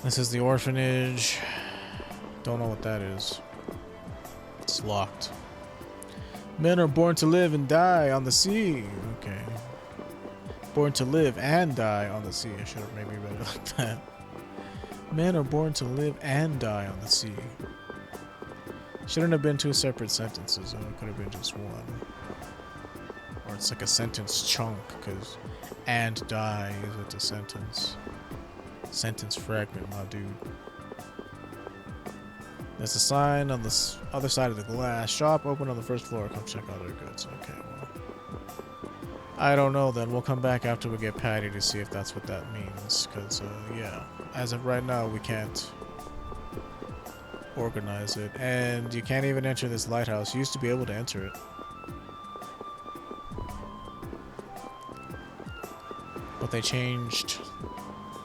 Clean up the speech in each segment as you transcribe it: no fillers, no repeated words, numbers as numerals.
This is the orphanage. Don't know what that is. It's locked. Men are born to live and die on the sea. Okay. Born to live and die on the sea. I should have maybe read it like that. Men are born to live and die on the sea. Shouldn't have been two separate sentences. It could have been just one. Or it's like a sentence chunk, because and die is what the sentence. Sentence fragment, my dude. There's a sign on the other side of the glass. Shop open on the first floor. Come check out their goods. Okay, well. I don't know then. We'll come back after we get Patty to see if that's what that means. Because, yeah. As of right now, we can't organize it. And you can't even enter this lighthouse. You used to be able to enter it. But they changed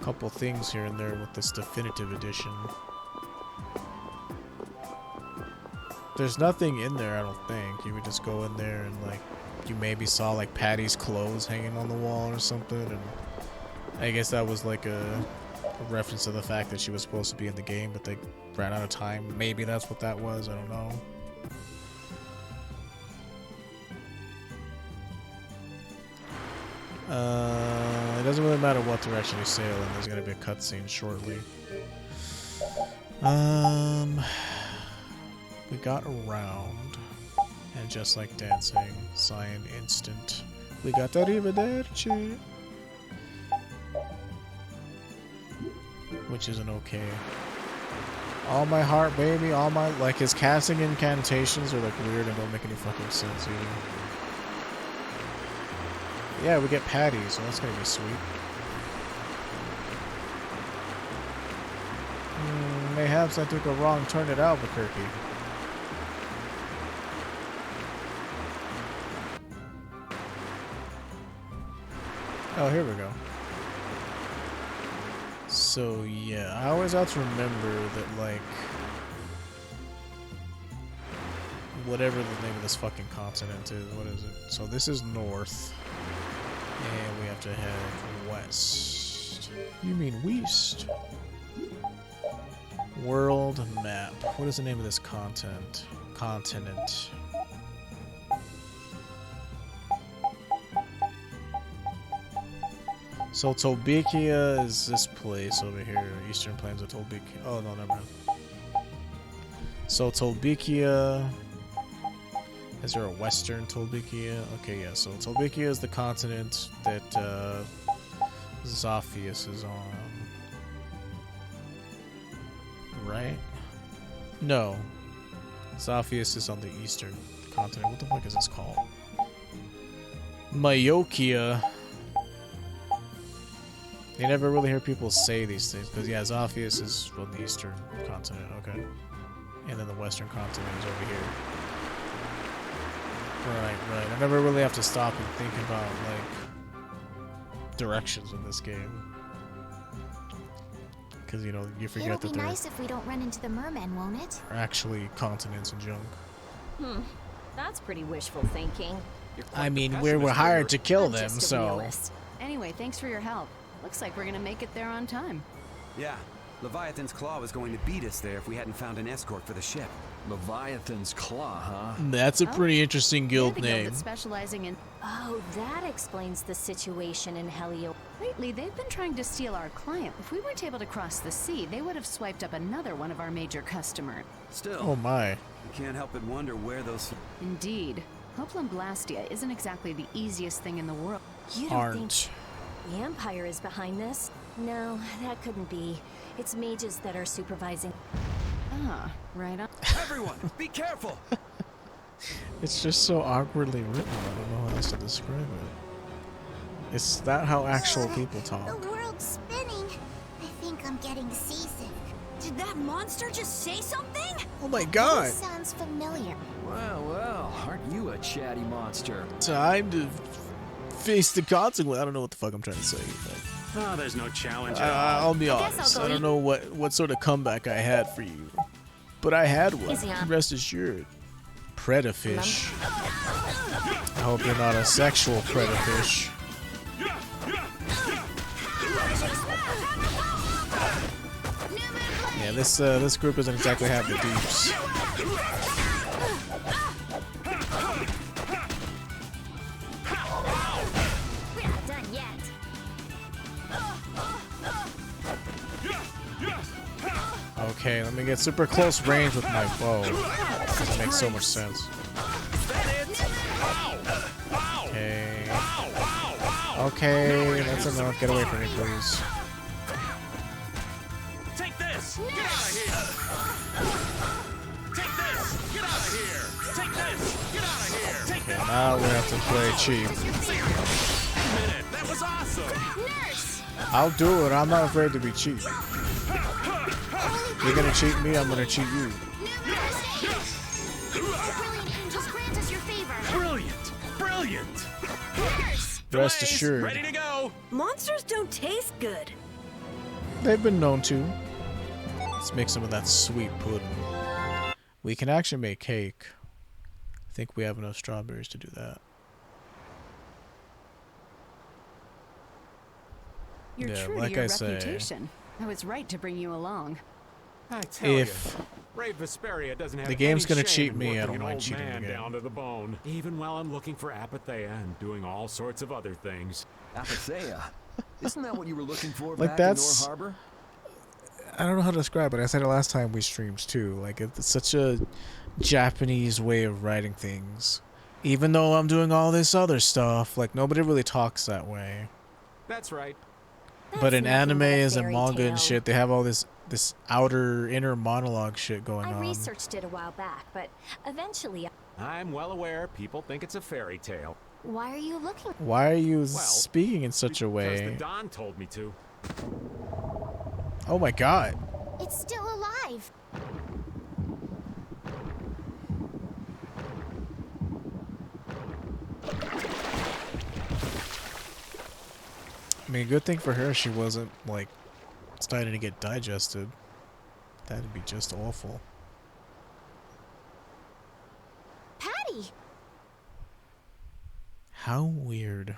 a couple things here and there with this definitive edition. There's nothing in there, I don't think. You would just go in there and, like, you maybe saw, like, Patty's clothes hanging on the wall or something. And I guess that was, like, a reference to the fact that she was supposed to be in the game, but they ran out of time. Maybe that's what that was. I don't know. It doesn't really matter what direction you sail in. There's gonna be a cutscene shortly. We got around, and just like dancing, Cyan instant. We got arrivederci, which isn't okay. All my heart, baby. All my like his casting incantations are like weird and don't make any fucking sense either. Yeah, we get Patty, so that's gonna be sweet. Mayhaps I took a wrong turn at Albuquerque. Oh, here we go. So, yeah, I always have to remember that, like, whatever the name of this fucking continent is, what is it? So this is north, and we have to head west. You mean west? World map. What is the name of this continent? So Tolbikia is this place over here, Eastern Plains of Tolbikia. Oh no, never mind. So Tolbikia. Is there a Western Tolbikia? Okay, yeah. So Tolbikia is the continent that Zophius is on. Right? No. Zophius is on the eastern continent. What the fuck is this called? Myokia. You never really hear people say these things, because yeah, Zophius is on the eastern continent, okay. And then the western continent is over here. Right. I never really have to stop and think about, like, directions in this game. Because, you know, you forget that It'll be nice if we don't run into the mermen, won't it? They're actually continents and junk. That's pretty wishful thinking. I mean, we were hired to kill them, so... Anyway, thanks for your help. Looks like we're gonna make it there on time. Yeah, Leviathan's Claw was going to beat us there if we hadn't found an escort for the ship. Leviathan's Claw, huh? That's a pretty interesting guild the name. Guild that's specializing in... Oh, that explains the situation in Helio. Lately, they've been trying to steal our client. If we weren't able to cross the sea, they would have swiped up another one of our major customers. Still, Oh my. you can't help but wonder where those... Indeed. Hoplan Blastia isn't exactly the easiest thing in the world. You don't think the Empire is behind this? No, that couldn't be. It's mages that are supervising. Ah, right on. Everyone, be careful! It's just so awkwardly written. I don't know how else to describe it. Is that how actual people talk? The world's spinning. I think I'm getting seasick. Did that monster just say something? Oh my god! This sounds familiar. Well, aren't you a chatty monster? Time to face the consequence. I don't know what the fuck I'm trying to say. Oh, there's no challenge But at all. I'll be honest. I don't know what sort of comeback I had for you. But I had one. Rest assured. Predafish. I hope you're not a sexual predafish. Yeah, this group doesn't exactly have the deeps. We're not done yet. Okay, let me get super close range with my bow. That makes so much sense. Okay. Okay, that's enough. Get away from me, please. Take this! Get out of here! Take this! Get out of here! Take this! Get out of here! Take Okay, now we have to play cheap. minute! That was awesome! Nurse! I'll do it. I'm not afraid to be cheap. You're gonna cheat me, I'm gonna cheat you. Brilliant angels grant us your favor. Brilliant! Brilliant! Nurse! Rest Fillets, assured. ready to go! Monsters don't taste good. They've been known to. Let's make some of that sweet pudding. We can actually make cake. I think we have enough strawberries to do that. You're Yeah, true like to your I say- reputation. I was right to bring you along. I tell If you, Brave Vesperia doesn't have the game's any gonna shame cheat in me, I working don't an mind old cheating man the game. down to the bone, even while I'm looking for Apatheia and doing all sorts of other things. Apatheia. Isn't that what you were looking for Like, back that's- in Nor Harbor? I don't know how to describe it. I said it last time we streamed too. Like, it's such a Japanese way of writing things. Even though I'm doing all this other stuff, like nobody really talks that way. That's right. But in That's nothing but a animes and fairy manga tale. and shit, they have all this inner monologue shit going I on. researched it a while back, but eventually. I'm well aware people think it's a fairy tale. Why are you looking? Why are you speaking in such a Because the way? Don told me to. Oh my god. It's still alive. I mean, good thing for her she wasn't, like, starting to get digested. That'd be just awful. Patty! How weird.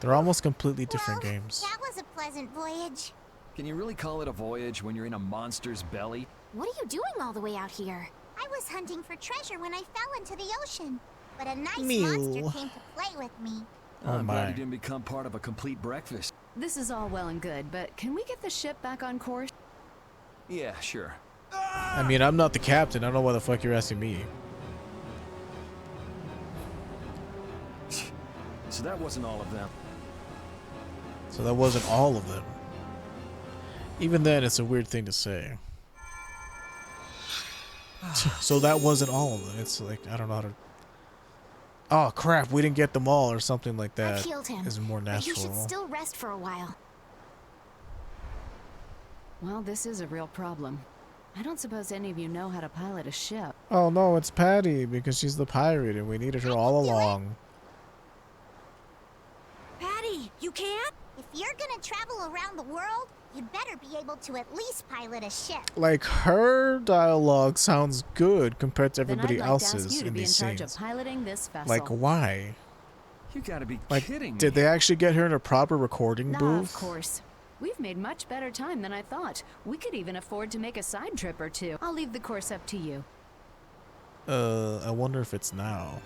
They're almost completely different Well, games. That was a pleasant voyage. Can you really call it a voyage when you're in a monster's belly? What are you doing all the way out here? I was hunting for treasure when I fell into the ocean. But a nice Mew. monster came to play with me. Oh I'm my. glad you didn't become part of a complete breakfast. This is all well and good, but can we get the ship back on course? Yeah, sure. I mean, I'm not the captain. I don't know why the fuck you're asking me. So that wasn't all of them. So that wasn't all of them. Even then, it's a weird thing to say. So that wasn't all of them. It's like, I don't know how to... Oh crap, we didn't get them all or something like I that. healed him. Is more But you should natural. still rest for a while. Well, this is a real problem. I don't suppose any of you know how to pilot a ship. Oh no, it's Patty because she's the pirate and we needed her all do it. along. Patty, you can't? If you're gonna travel around the world, you'd better be able to at least pilot a ship. Like, her dialogue sounds good compared to Then everybody I'd like to ask else's you to in be in these charge of scenes. piloting this vessel. Like, why? You gotta be Like, kidding me. did they actually get her in a proper recording Nah, booth? of course. We've made much better time than I thought. We could even afford to make a side trip or two. I'll leave the course up to you. I wonder if it's now.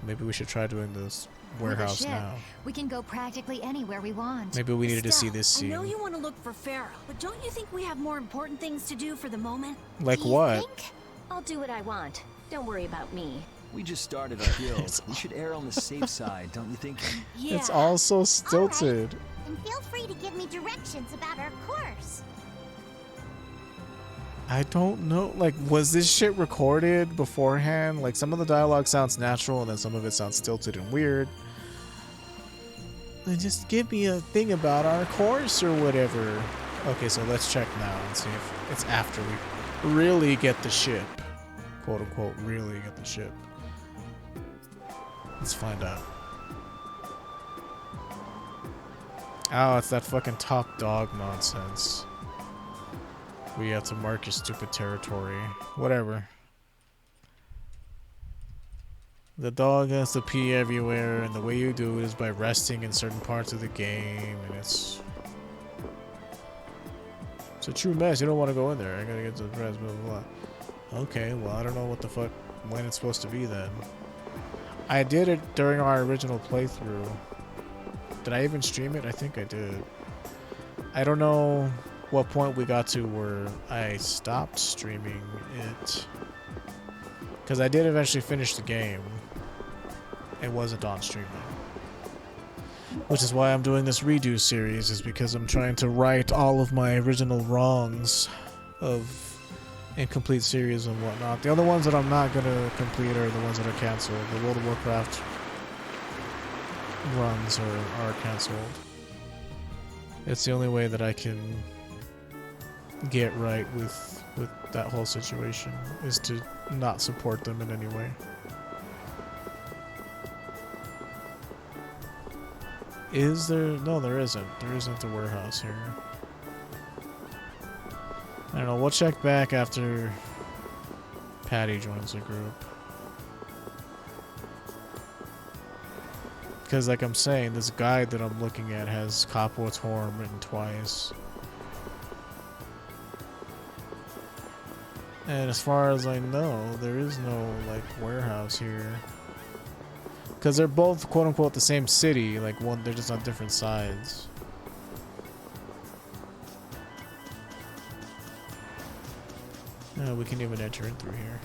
Maybe we should try doing this warehouse ship, now. We can go practically anywhere we want. Maybe we needed to see Stella, this I know scene. you want to look for Farah, but don't you think we have more important things to do for the moment? Like Do you what? think? I'll do what I want. Don't worry about me. We just started our guild. We should err on the safe side, don't you think? Yeah. It's all so stilted. And feel free to give me directions about our course. I don't know. Like, was this shit recorded beforehand? Like, some of the dialogue sounds natural and then some of it sounds stilted and weird. Then just give me a thing about our course or whatever. Okay, so let's check now and see if it's after we really get the ship. Quote unquote, really get the ship. Let's find out. Oh, it's that fucking top dog nonsense. We have to mark your stupid territory. Whatever. The dog has to pee everywhere, and the way you do it is by resting in certain parts of the game, and it's It's a true mess. You don't want to go in there. I gotta get to the press, blah, blah, blah. Okay, well, I don't know what the fuck, when it's supposed to be then. I did it during our original playthrough. Did I even stream it? I think I did. I don't know what point we got to where I stopped streaming it. Because I did eventually finish the game. It wasn't on streaming. Which is why I'm doing this redo series, is because I'm trying to right all of my original wrongs of incomplete series and whatnot. The other ones that I'm not going to complete are the ones that are cancelled. The World of Warcraft runs are cancelled. It's the only way that I can get right with that whole situation, is to not support them in any way. Is there? No, there isn't. There isn't a warehouse here. I don't know. We'll check back after Patty joins the group. Because, like I'm saying, this guide that I'm looking at has Atherum written twice. And as far as I know, there is no, like, warehouse here. Because they're both, quote-unquote, the same city. Like, one, they're just on different sides. We can even enter in through here.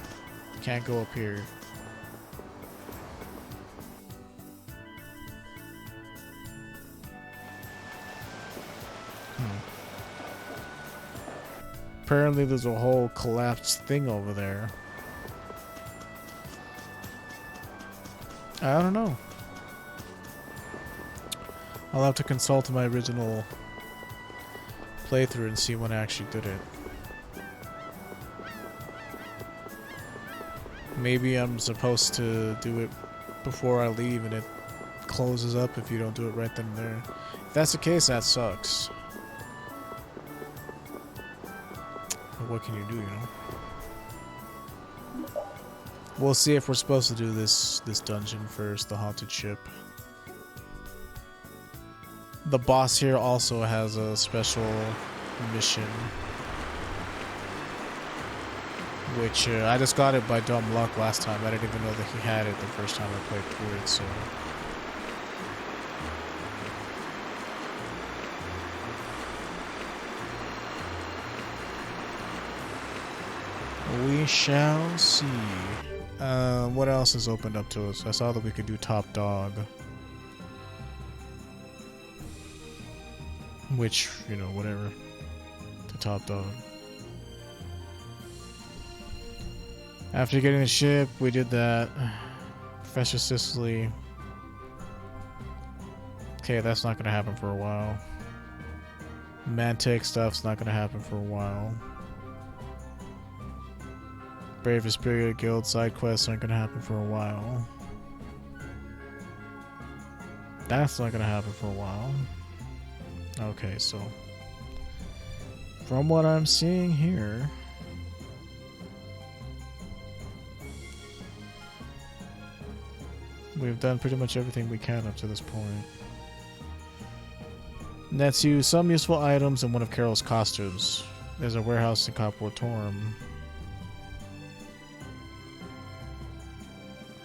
Can't go up here. Apparently there's a whole collapsed thing over there. I don't know. I'll have to consult my original playthrough and see when I actually did it. Maybe I'm supposed to do it before I leave and it closes up if you don't do it right then and there. If that's the case, that sucks. But what can you do, you know? We'll see if we're supposed to do this dungeon first, the haunted ship. The boss here also has a special mission, which I just got it by dumb luck last time. I didn't even know that he had it the first time I played through it, so... we shall see. What else is opened up to us? I saw that we could do top dog. Which, you know, whatever. To top dog. After getting the ship, we did that. Professor Sicily. Okay, that's not gonna happen for a while. Mantake stuff's not gonna happen for a while. Brave Vesperia Guild side quests aren't gonna happen for a while. That's not gonna happen for a while. Okay, so from what I'm seeing here, we've done pretty much everything we can up to this point. Nets you some useful items and one of Carol's costumes. There's a warehouse in Atherum,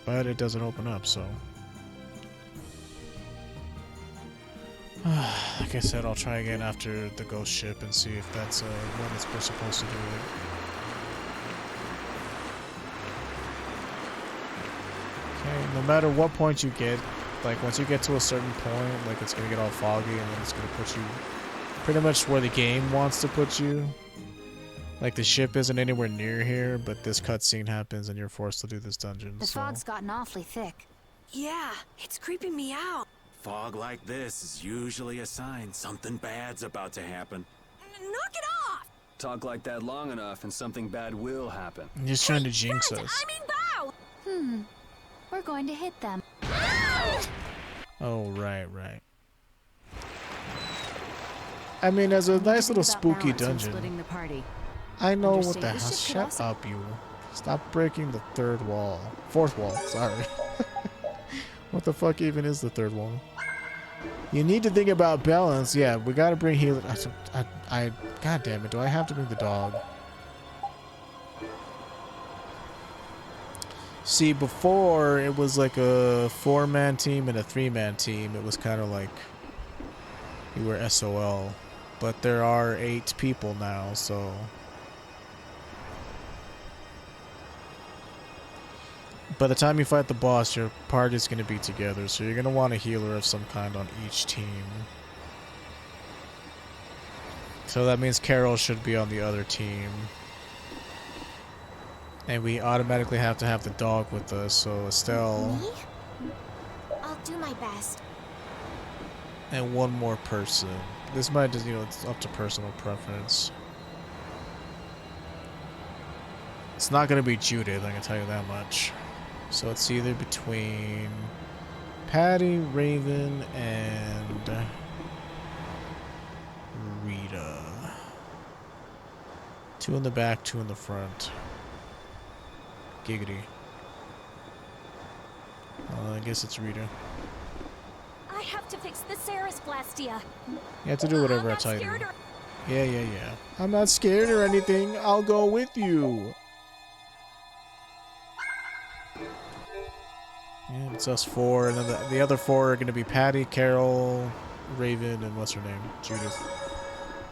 but it doesn't open up, so... like I said, I'll try again after the ghost ship and see if that's when we're supposed to do it. Okay, no matter what point you get, like once you get to a certain point, like it's gonna get all foggy and then it's gonna put you pretty much where the game wants to put you. Like the ship isn't anywhere near here, but this cutscene happens and you're forced to do this dungeon. The fog's gotten awfully thick. Yeah, it's creeping me out. Fog like this is usually a sign something bad's about to happen. Knock it off! Talk like that long enough and something bad will happen. I'm just trying to jinx us. I mean, bow! We're going to hit them. Oh, right. I mean, as a nice little spooky dungeon. Splitting the party. I know what Understand. the hell. This ship could Shut also- up, you. Stop breaking the third wall. Fourth wall, sorry. What the fuck even is the third wall? You need to think about balance. Yeah, we gotta bring healer. God damn it! Do I have to bring the dog? See, before it was like a 4-man team and a 3-man team. It was kind of like you were SOL, but there are 8 people now, so. By the time you fight the boss, your party's going to be together, so you're going to want a healer of some kind on each team. So that means Carol should be on the other team. And we automatically have to have the dog with us, so Estelle... Me? I'll do my best. And one more person. This might just, it's up to personal preference. It's not going to be Judith, I can tell you that much. So it's either between Patty, Raven, and Rita. 2 in the back, 2 in the front. Giggity. I guess it's Rita. I have to fix the Ceres Blastia. You have to do whatever I tell you to do. Yeah. I'm not scared or anything. I'll go with you. Yeah, it's us 4, and then the other 4 are going to be Patty, Carol, Raven, and what's her name? Judith.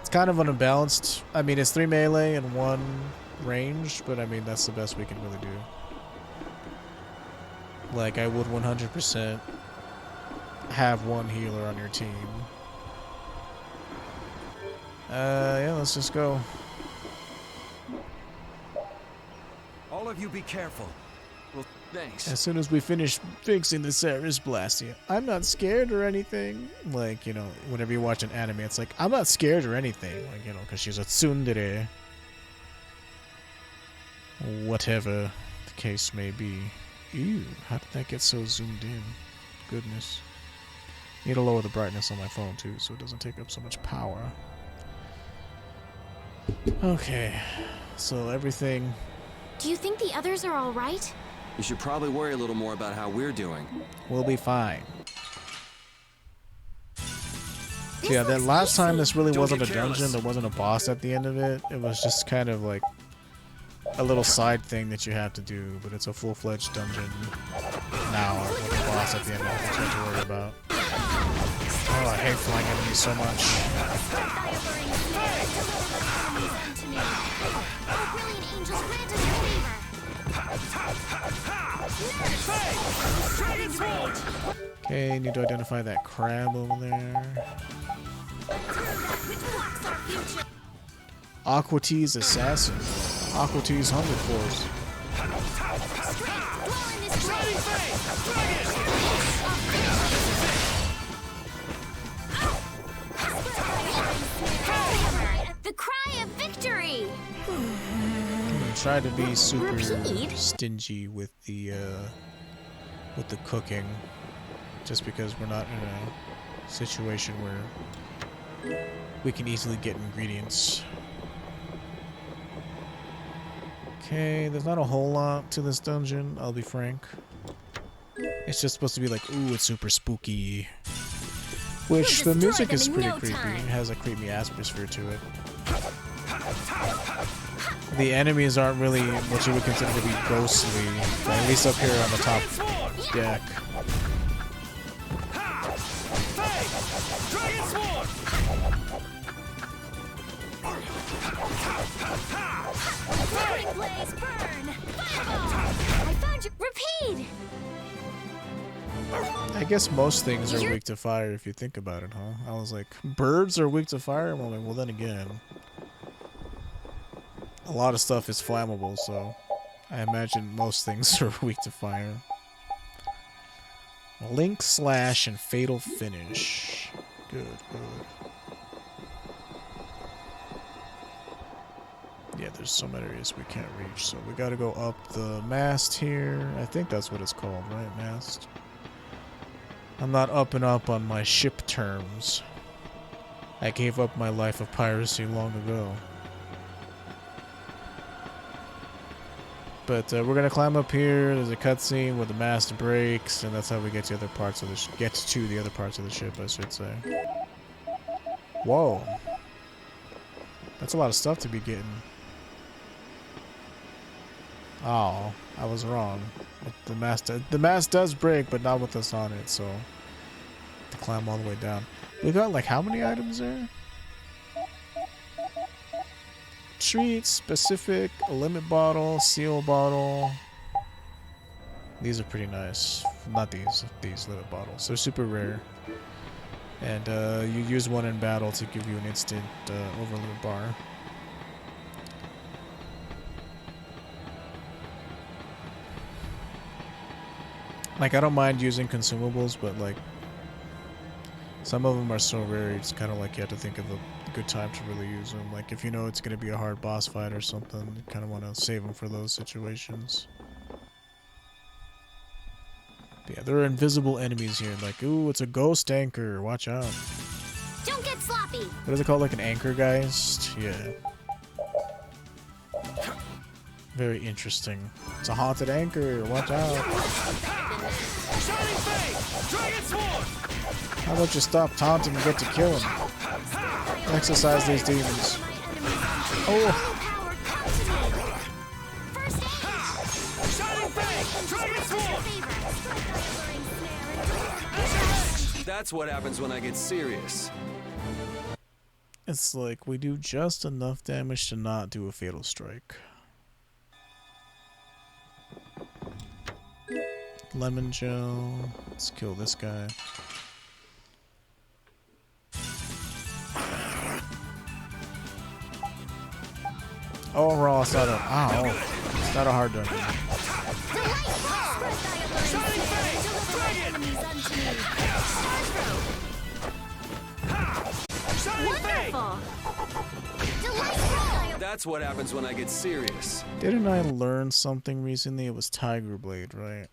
It's kind of unbalanced. I mean, it's 3 melee and 1 ranged, but I mean, that's the best we can really do. Like, I would 100% have 1 healer on your team. Yeah, let's just go. All of you be careful. Well, thanks. As soon as we finish fixing the Ceres Blastia, I'm not scared or anything. Like, whenever you watch an anime, it's like, I'm not scared or anything. Like, because she's a tsundere. Whatever the case may be. Ew, how did that get so zoomed in? Goodness. Need to lower the brightness on my phone, too, so it doesn't take up so much power. Okay, so everything... Do you think the others are all right? You should probably worry a little more about how we're doing. We'll be fine. So yeah, that last time this really wasn't a dungeon, there wasn't a boss at the end of it. It was just kind of like a little side thing that you have to do, but it's a full-fledged dungeon now with a boss at the end of it that you have to worry about. Oh, I hate flying enemies so much. Okay, need to identify that crab over there. Aquatee's Assassin. Aquatee's Hunger Force. The cry of victory! Try to be super stingy with the cooking, just because we're not in a situation where we can easily get ingredients. Okay, there's not a whole lot to this dungeon, I'll be frank. It's just supposed to be like, ooh, it's super spooky. Which, the music is pretty creepy. It has a creepy atmosphere to it. The enemies aren't really what you would consider to be ghostly, at least up here on the top deck. I found you. Repeat! I guess most things are weak to fire if you think about it, huh? I was like, birds are weak to fire? Well, well then again, a lot of stuff is flammable, so I imagine most things are weak to fire. Link Slash and Fatal Finish. Good, good. Yeah, there's some areas we can't reach, so we gotta go up the mast here. I think that's what it's called, right? Mast. I'm not up and up on my ship terms. I gave up my life of piracy long ago. But we're gonna climb up here. There's a cutscene where the mast breaks, and that's how we get to the other parts of the the other parts of the ship, I should say. Whoa, that's a lot of stuff to be getting. Oh, I was wrong. The mast does break, but not with us on it, so to climb all the way down. We got like how many items there? Treat, specific, a limit bottle, seal bottle. These are pretty nice. Not these limit bottles. They're super rare. And you use one in battle to give you an instant over limit bar. Like, I don't mind using consumables, but like some of them are so rare, it's kind of like you have to think of a good time to really use them. Like, if you know it's going to be a hard boss fight or something, you kind of want to save them for those situations. But yeah, there are invisible enemies here. Like, ooh, it's a ghost anchor. Watch out. Don't get sloppy. What is it called? Like an anchor geist? Yeah. Very interesting. It's a haunted anchor. Watch out. How about you stop taunting and get to killing? Exercise these demons. Oh! That's what happens when I get serious. It's like we do just enough damage to not do a fatal strike. Lemon gel. Let's kill this guy. Oh, raw, it's not a. Ow. It's not a hard dungeon. That's what happens when I get serious. Didn't I learn something recently? It was Tiger Blade, right?